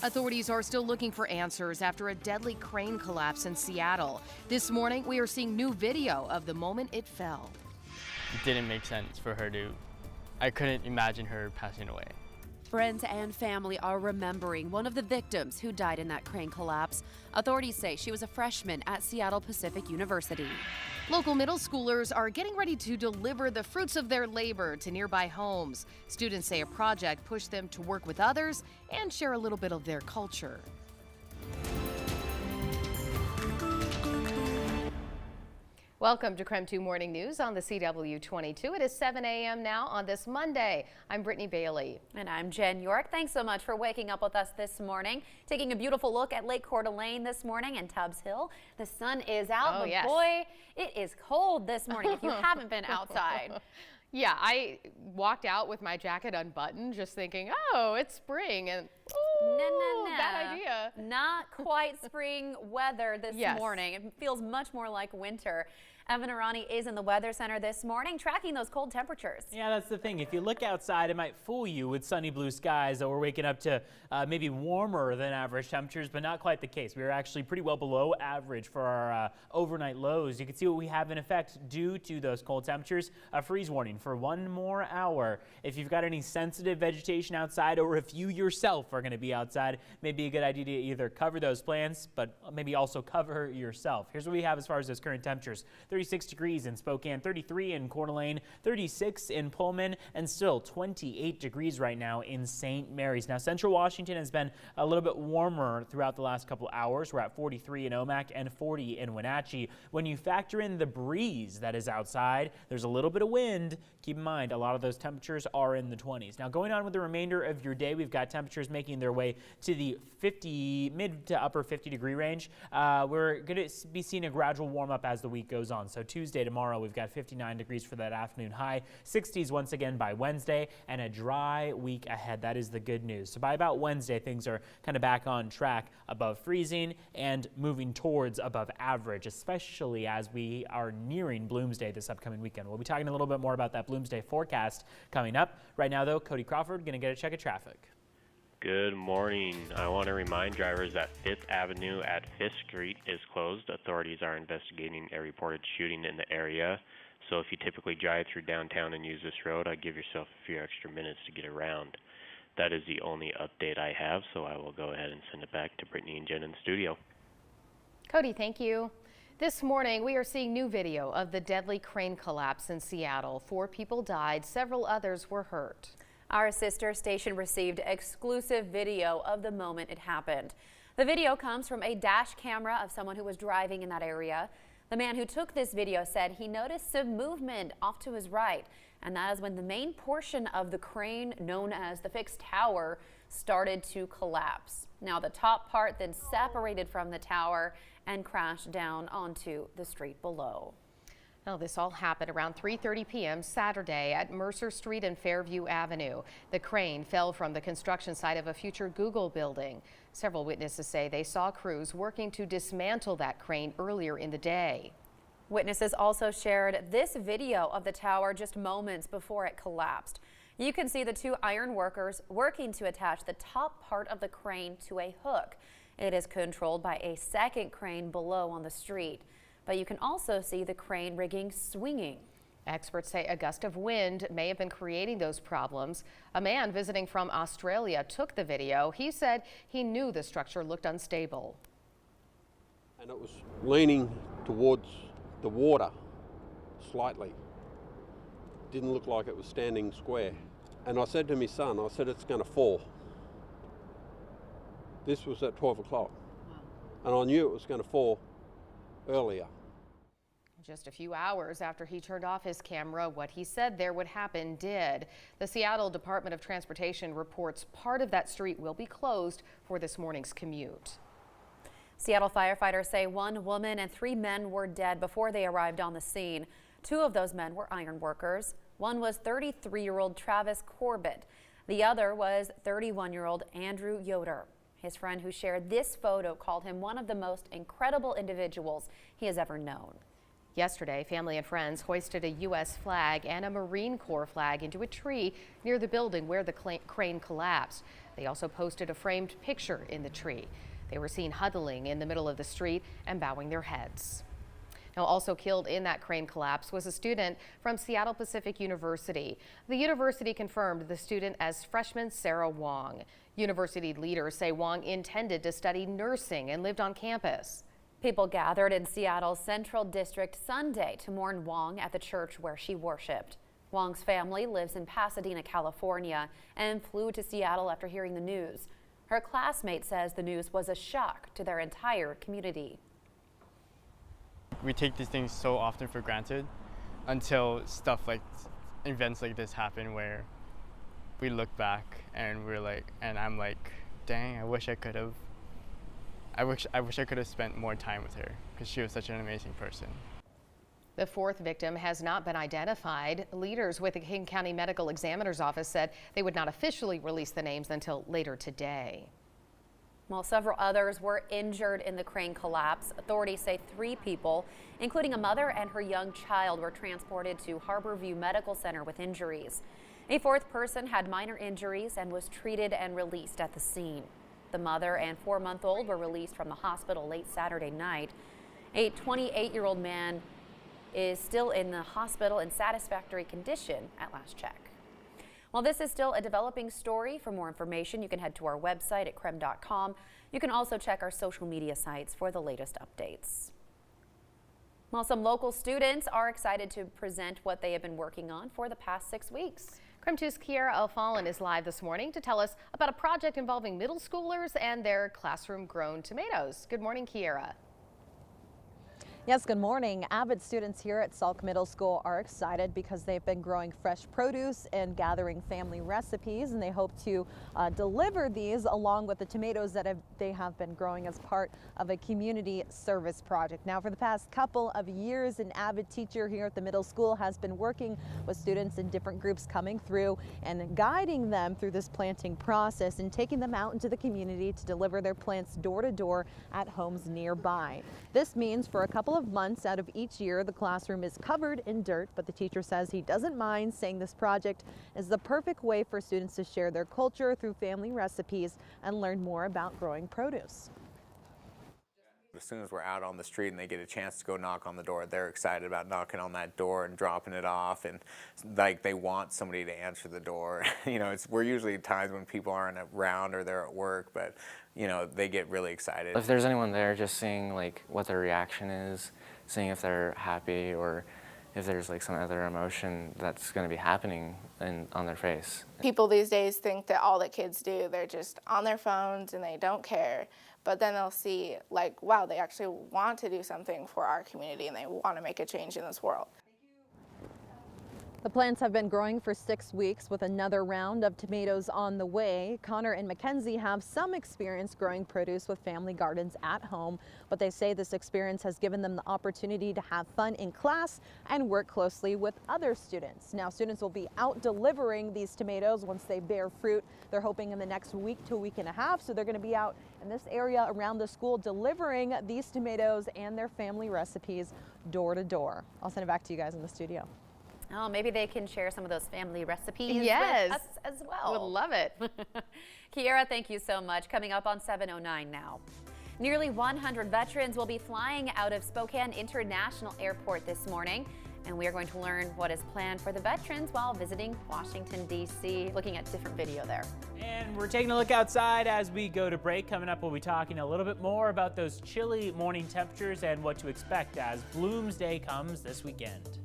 Authorities are still looking for answers after a deadly crane collapse in Seattle. This morning, we are seeing new video of the moment it fell. It didn't make sense for her to, I couldn't imagine her passing away. Friends and family are remembering one of the victims who died in that crane collapse. Authorities say she was a freshman at Seattle Pacific University. Local middle schoolers are getting ready to deliver the fruits of their labor to nearby homes. Students say a project pushed them to work with others and share a little bit of their culture. Welcome to KREM 2 Morning News on the CW22. It is 7 a.m. now on this Monday. I'm Brittany Bailey. And I'm Jen York. Thanks so much for waking up with us this morning. Taking a beautiful look at Lake Coeur d'Alene this morning and Tubbs Hill. The sun is out, but yes. boy, it is cold this morning if you haven't been outside. Yeah, I walked out with my jacket unbuttoned just thinking, oh, it's spring, and No. bad idea. Not quite spring weather this morning. It feels much more like winter. Evan Arani is in the Weather Center this morning tracking those cold temperatures. Yeah, that's the thing. If you look outside, it might fool you with sunny blue skies that we're waking up to maybe warmer than average temperatures, but not quite the case. We are actually pretty well below average for our overnight lows. You can see what we have in effect due to those cold temperatures. A freeze warning for 1 more hour. If you've got any sensitive vegetation outside, or if you yourself are going to be outside, maybe a good idea to either cover those plants, but maybe also cover yourself. Here's what we have as far as those current temperatures. 36 degrees in Spokane, 33 in Coeur d'Alene, 36 in Pullman, and still 28 degrees right now in St. Mary's. Now, Central Washington has been a little bit warmer throughout the last couple hours. We're at 43 in Omak and 40 in Wenatchee. When you factor in the breeze that is outside, there's a little bit of wind. Keep in mind, a lot of those temperatures are in the 20s. Now, going on with the remainder of your day, we've got temperatures making their way to the mid to upper 50 degree range. We're going to be seeing a gradual warm up as the week goes on. So Tuesday, tomorrow, we've got 59 degrees for that afternoon high, 60s once again by Wednesday, and a dry week ahead. That is the good news. So by about Wednesday, things are kind of back on track above freezing and moving towards above average, especially as we are nearing Bloomsday this upcoming weekend. We'll be talking a little bit more about that Bloomsday forecast coming up. Right now, though, Cody Crawford going to get a check of traffic. Good morning. I want to remind drivers that 5th Avenue at 5th Street is closed. Authorities are investigating a reported shooting in the area. So if you typically drive through downtown and use this road, I'd give yourself a few extra minutes to get around. That is the only update I have, so I will go ahead and send it back to Brittany and Jen in the studio. Cody, thank you. This morning, we are seeing new video of the deadly crane collapse in Seattle. 4 people died, several others were hurt. Our sister station received exclusive video of the moment it happened. The video comes from a dash camera of someone who was driving in that area. The man who took this video said he noticed some movement off to his right, and that is when the main portion of the crane, known as the fixed tower, started to collapse. Now, the top part then separated from the tower and crashed down onto the street below. Now, this all happened around 3:30 p.m. Saturday at Mercer Street and Fairview Avenue. The crane fell from the construction site of a future Google building. Several witnesses say they saw crews working to dismantle that crane earlier in the day. Witnesses also shared this video of the tower just moments before it collapsed. You can see the 2 iron workers working to attach the top part of the crane to a hook. It is controlled by a second crane below on the street. But you can also see the crane rigging swinging. Experts say a gust of wind may have been creating those problems. A man visiting from Australia took the video. He said he knew the structure looked unstable. And it was leaning towards the water slightly. Didn't look like it was standing square. And I said to my son, I said, it's going to fall. This was at 12 o'clock. And I knew it was going to fall earlier. Just a few hours after he turned off his camera, what he said there would happen did. The Seattle Department of Transportation reports part of that street will be closed for this morning's commute. Seattle firefighters say 1 woman and 3 men were dead before they arrived on the scene. 2 of those men were iron workers. One was 33-year-old Travis Corbett. The other was 31-year-old Andrew Yoder. His friend who shared this photo called him one of the most incredible individuals he has ever known. Yesterday, family and friends hoisted a U.S. flag and a Marine Corps flag into a tree near the building where the crane collapsed. They also posted a framed picture in the tree. They were seen huddling in the middle of the street and bowing their heads. Now, also killed in that crane collapse was a student from Seattle Pacific University. The university confirmed the student as freshman Sara Wong. University leaders say Wong intended to study nursing and lived on campus. People gathered in Seattle's Central District Sunday to mourn Wong at the church where she worshiped. Wong's family lives in Pasadena, California, and flew to Seattle after hearing the news. Her classmate says the news was a shock to their entire community. We take these things so often for granted until events like this happen, where we look back and I'm like, dang, I wish I could have spent more time with her, because she was such an amazing person. The fourth victim has not been identified. Leaders with the King County Medical Examiner's Office said they would not officially release the names until later today. While several others were injured in the crane collapse, authorities say 3 people, including a mother and her young child, were transported to Harborview Medical Center with injuries. A 4th person had minor injuries and was treated and released at the scene. The mother and 4-month-old were released from the hospital late Saturday night. A 28-year-old man is still in the hospital in satisfactory condition at last check. While this is still a developing story, for more information, you can head to our website at KREM.com. You can also check our social media sites for the latest updates. Well, some local students are excited to present what they have been working on for the past 6 weeks. KREM 2's Kiera Alfalin is live this morning to tell us about a project involving middle schoolers and their classroom-grown tomatoes. Good morning, Kiera. Yes, good morning. Avid students here at Salk Middle School are excited because they've been growing fresh produce and gathering family recipes, and they hope to deliver these along with the tomatoes that they have been growing as part of a community service project. Now, for the past couple of years, an Avid teacher here at the middle school has been working with students in different groups coming through and guiding them through this planting process and taking them out into the community to deliver their plants door to door at homes nearby. This means for a couple of months out of each year, the classroom is covered in dirt, but the teacher says he doesn't mind, saying this project is the perfect way for students to share their culture through family recipes and learn more about growing produce. As soon as we're out on the street and they get a chance to go knock on the door, they're excited about knocking on that door and dropping it off, and like they want somebody to answer the door. You know, we're usually times when people aren't around or they're at work, but you know, they get really excited. If there's anyone there, just seeing like what their reaction is, seeing if they're happy or if there's like some other emotion that's going to be happening on their face. People these days think that all that kids do, they're just on their phones and they don't care. But then they'll see, like, wow, they actually want to do something for our community and they want to make a change in this world. The plants have been growing for 6 weeks with another round of tomatoes on the way. Connor and Mackenzie have some experience growing produce with family gardens at home, but they say this experience has given them the opportunity to have fun in class and work closely with other students. Now, students will be out delivering these tomatoes once they bear fruit. They're hoping in the next week to a week and a half, so they're going to be out in this area around the school delivering these tomatoes and their family recipes door to door. I'll send it back to you guys in the studio. Oh, maybe they can share some of those family recipes with us as well. Would love it. Kiera, thank you so much. Coming up on 7:09 now. Nearly 100 veterans will be flying out of Spokane International Airport this morning, and we are going to learn what is planned for the veterans while visiting Washington, D.C., looking at different video there. And we're taking a look outside as we go to break. Coming up, we'll be talking a little bit more about those chilly morning temperatures and what to expect as Bloomsday comes this weekend.